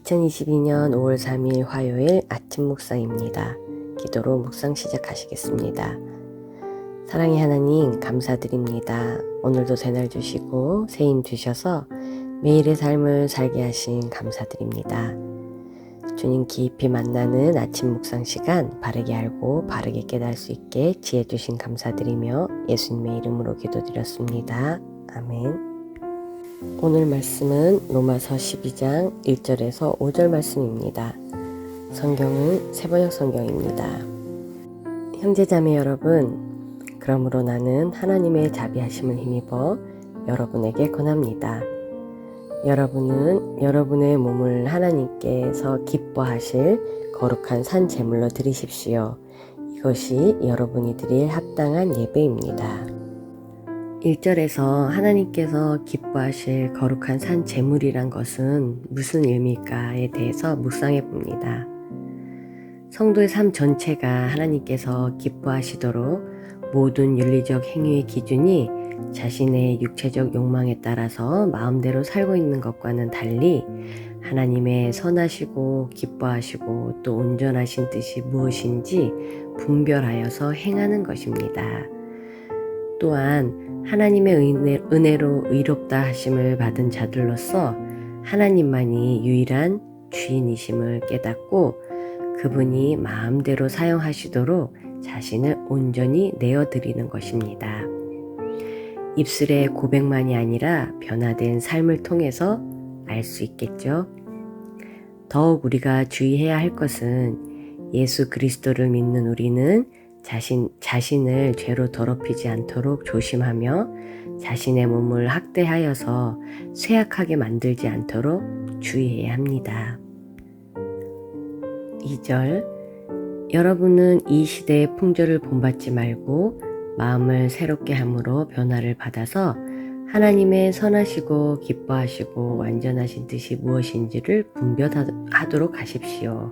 2022년 5월 3일 화요일 아침 묵상입니다. 기도로 묵상 시작하시겠습니다. 사랑의 하나님 감사드립니다. 오늘도 새날 주시고 새 힘 주셔서 매일의 삶을 살게 하신 감사드립니다. 주님 깊이 만나는 아침 묵상 시간 바르게 알고 바르게 깨달을 수 있게 지혜 주신 감사드리며 예수님의 이름으로 기도드렸습니다. 아멘. 오늘 말씀은 로마서 12장 1절에서 5절 말씀입니다. 성경은 새번역 성경입니다. 형제자매 여러분, 그러므로 나는 하나님의 자비하심을 힘입어 여러분에게 권합니다. 여러분은 여러분의 몸을 하나님께서 기뻐하실 거룩한 산 제물로 드리십시오. 이것이 여러분이 드릴 합당한 예배입니다. 1절에서 하나님께서 기뻐하실 거룩한 산 제물이란 것은 무슨 의미일까에 대해서 묵상해 봅니다. 성도의 삶 전체가 하나님께서 기뻐하시도록 모든 윤리적 행위의 기준이 자신의 육체적 욕망에 따라서 마음대로 살고 있는 것과는 달리 하나님의 선하시고 기뻐하시고 또 온전하신 뜻이 무엇인지 분별하여서 행하는 것입니다. 또한 하나님의 은혜로 의롭다 하심을 받은 자들로서 하나님만이 유일한 주인이심을 깨닫고 그분이 마음대로 사용하시도록 자신을 온전히 내어드리는 것입니다. 입술의 고백만이 아니라 변화된 삶을 통해서 알 수 있겠죠. 더욱 우리가 주의해야 할 것은 예수 그리스도를 믿는 우리는 자신을 죄로 더럽히지 않도록 조심하며 자신의 몸을 학대하여서 쇠약하게 만들지 않도록 주의해야 합니다. 2절 여러분은 이 시대의 풍조를 본받지 말고 마음을 새롭게 함으로 변화를 받아서 하나님의 선하시고 기뻐하시고 완전하신 뜻이 무엇인지를 분별하도록 하십시오.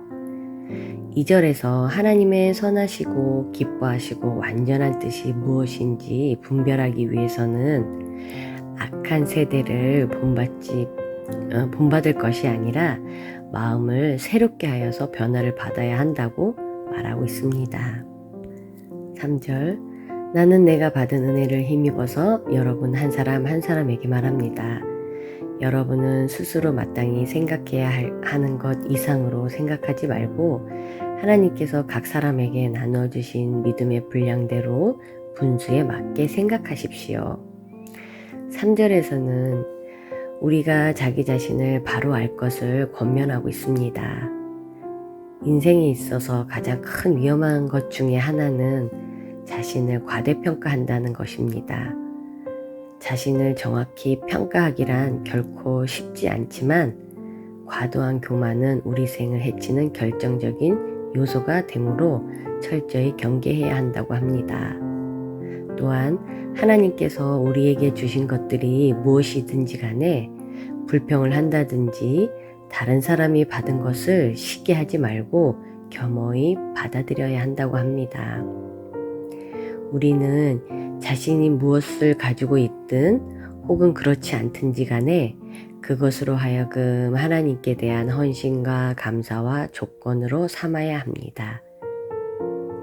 2절에서 하나님의 선하시고 기뻐하시고 완전한 뜻이 무엇인지 분별하기 위해서는 악한 세대를 본받을 것이 아니라 마음을 새롭게 하여서 변화를 받아야 한다고 말하고 있습니다. 3절 나는 내가 받은 은혜를 힘입어서 여러분 한 사람 한 사람에게 말합니다. 여러분은 스스로 마땅히 생각해야 하는 것 이상으로 생각하지 말고 하나님께서 각 사람에게 나눠주신 믿음의 분량대로 분수에 맞게 생각하십시오. 3절에서는 우리가 자기 자신을 바로 알 것을 권면하고 있습니다. 인생에 있어서 가장 큰 위험한 것 중에 하나는 자신을 과대평가한다는 것입니다. 자신을 정확히 평가하기란 결코 쉽지 않지만 과도한 교만은 우리 생을 해치는 결정적인 요소가 되므로 철저히 경계해야 한다고 합니다. 또한 하나님께서 우리에게 주신 것들이 무엇이든지 간에 불평을 한다든지 다른 사람이 받은 것을 시기하지 말고 겸허히 받아들여야 한다고 합니다. 우리는 자신이 무엇을 가지고 있든 혹은 그렇지 않든지 간에 그것으로 하여금 하나님께 대한 헌신과 감사와 조건으로 삼아야 합니다.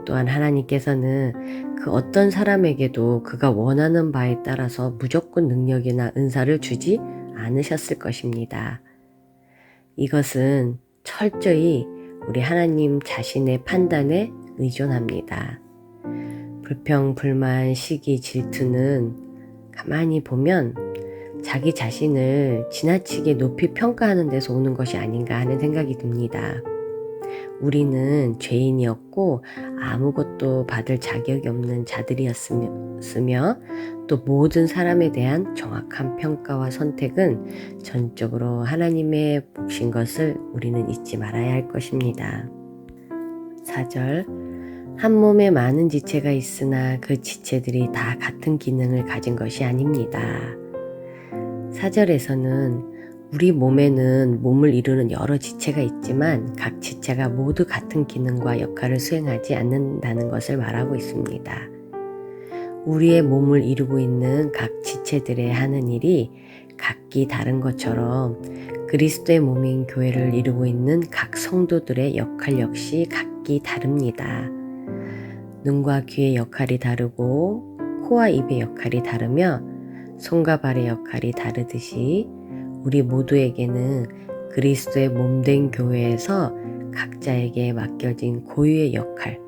또한 하나님께서는 그 어떤 사람에게도 그가 원하는 바에 따라서 무조건 능력이나 은사를 주지 않으셨을 것입니다. 이것은 철저히 우리 하나님 자신의 판단에 의존합니다. 불평, 불만, 시기, 질투는 가만히 보면 자기 자신을 지나치게 높이 평가하는 데서 오는 것이 아닌가 하는 생각이 듭니다. 우리는 죄인이었고 아무것도 받을 자격이 없는 자들이었으며 또 모든 사람에 대한 정확한 평가와 선택은 전적으로 하나님의 몫인 것을 우리는 잊지 말아야 할 것입니다. 4절 한 몸에 많은 지체가 있으나 그 지체들이 다 같은 기능을 가진 것이 아닙니다. 4절에서는 우리 몸에는 몸을 이루는 여러 지체가 있지만 각 지체가 모두 같은 기능과 역할을 수행하지 않는다는 것을 말하고 있습니다. 우리의 몸을 이루고 있는 각 지체들의 하는 일이 각기 다른 것처럼 그리스도의 몸인 교회를 이루고 있는 각 성도들의 역할 역시 각기 다릅니다. 눈과 귀의 역할이 다르고 코와 입의 역할이 다르며 손과 발의 역할이 다르듯이 우리 모두에게는 그리스도의 몸된 교회에서 각자에게 맡겨진 고유의 역할,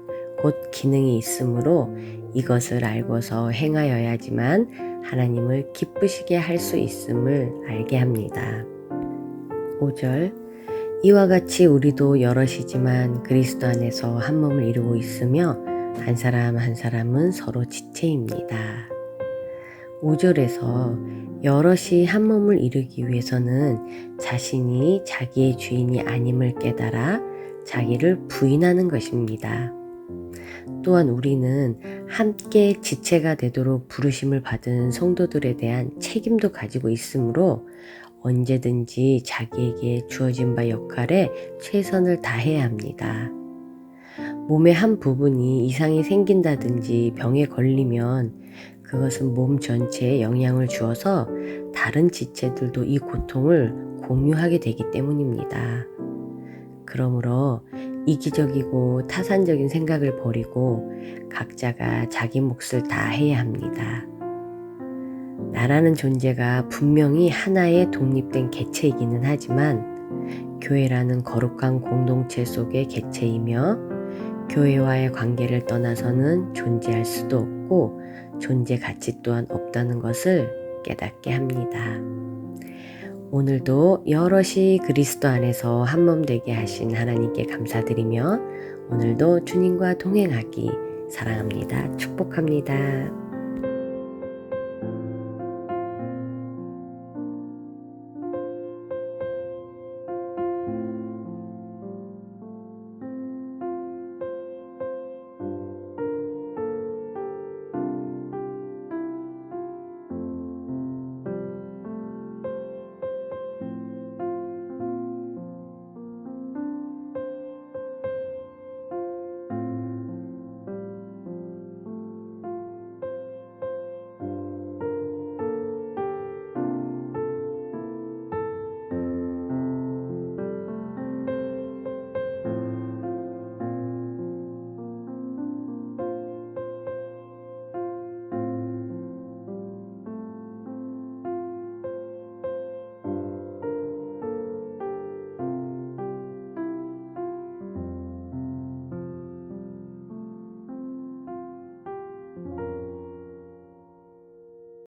곧 기능이 있으므로 이것을 알고서 행하여야지만 하나님을 기쁘시게 할 수 있음을 알게 합니다. 5절 이와 같이 우리도 여럿이지만 그리스도 안에서 한 몸을 이루고 있으며 한 사람 한 사람은 서로 지체입니다. 5절에서 여럿이 한 몸을 이루기 위해서는 자신이 자기의 주인이 아님을 깨달아 자기를 부인하는 것입니다. 또한 우리는 함께 지체가 되도록 부르심을 받은 성도들에 대한 책임도 가지고 있으므로 언제든지 자기에게 주어진 바 역할에 최선을 다해야 합니다. 몸의 한 부분이 이상이 생긴다든지 병에 걸리면 그것은 몸 전체에 영향을 주어서 다른 지체들도 이 고통을 공유하게 되기 때문입니다. 그러므로 이기적이고 타산적인 생각을 버리고 각자가 자기 몫을 다해야 합니다. 나라는 존재가 분명히 하나의 독립된 개체이기는 하지만 교회라는 거룩한 공동체 속의 개체이며 교회와의 관계를 떠나서는 존재할 수도 없고 존재 가치 또한 없다는 것을 깨닫게 합니다. 오늘도 여럿이 그리스도 안에서 한 몸 되게 하신 하나님께 감사드리며 오늘도 주님과 동행하기 사랑합니다. 축복합니다.